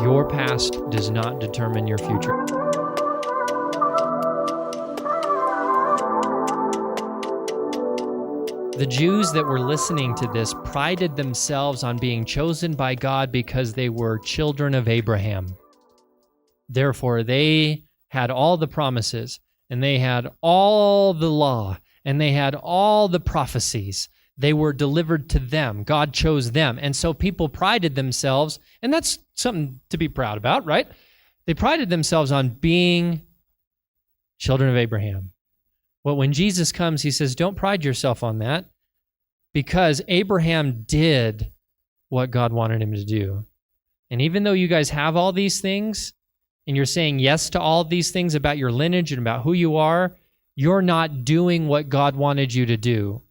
Your past does not determine your future. The Jews that were listening to this prided themselves on being chosen by God because they were children of Abraham. Therefore, they had all the promises, and they had all the law, and they had all the prophecies. They were delivered to them. God chose them. And so people prided themselves, and that's something to be proud about, right? They prided themselves on being children of Abraham. Well, when Jesus comes, he says, don't pride yourself on that, because Abraham did what God wanted him to do. And even though you guys have all these things, and you're saying yes to all these things about your lineage and about who you are, you're not doing what God wanted you to do.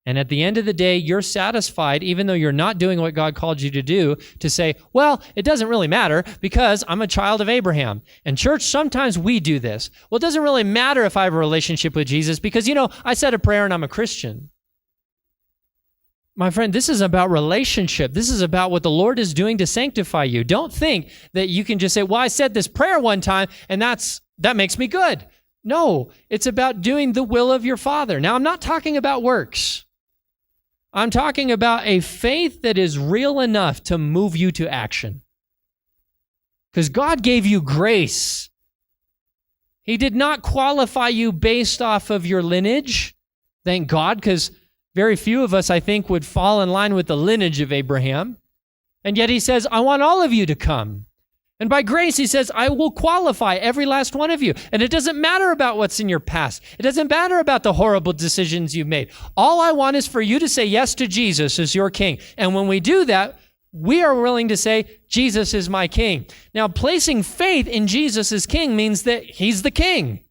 And at the end of the day, you're satisfied, even though you're not doing what God called you to do, to say, well, it doesn't really matter because I'm a child of Abraham. And church, sometimes we do this. Well, it doesn't really matter if I have a relationship with Jesus because, I said a prayer and I'm a Christian. My friend, this is about relationship. This is about what the Lord is doing to sanctify you. Don't think that you can just say, well, I said this prayer one time and that makes me good. No, it's about doing the will of your Father. Now, I'm not talking about works. I'm talking about a faith that is real enough to move you to action. Because God gave you grace. He did not qualify you based off of your lineage. Thank God, because very few of us, I think, would fall in line with the lineage of Abraham. And yet he says, I want all of you to come. And by grace, he says, I will qualify every last one of you. And it doesn't matter about what's in your past. It doesn't matter about the horrible decisions you've made. All I want is for you to say yes to Jesus as your king. And when we do that, we are willing to say, Jesus is my king. Now, placing faith in Jesus as king means that he's the king.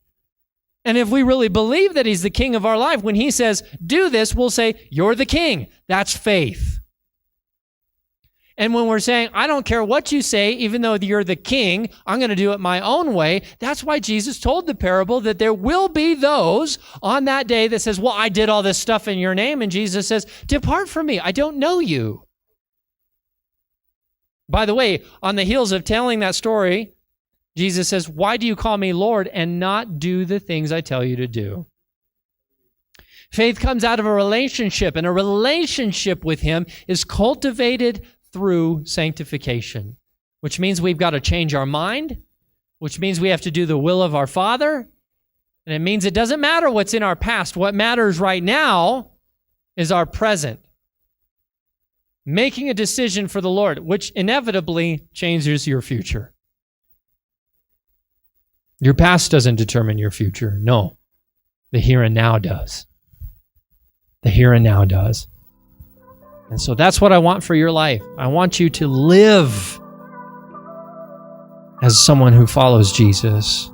And if we really believe that he's the king of our life, when he says, do this, we'll say, you're the king. That's faith. And when we're saying, I don't care what you say, even though you're the king, I'm going to do it my own way, that's why Jesus told the parable that there will be those on that day that says, well, I did all this stuff in your name. And Jesus says, depart from me. I don't know you. By the way, on the heels of telling that story, Jesus says, why do you call me Lord and not do the things I tell you to do? Faith comes out of a relationship, and a relationship with him is cultivated through sanctification, which means we've got to change our mind, which means we have to do the will of our Father, and it means it doesn't matter what's in our past. What matters right now is our present. Making a decision for the Lord, which inevitably changes your future. Your past doesn't determine your future. No, the here and now does. The here and now does. And so that's what I want for your life. I want you to live as someone who follows Jesus.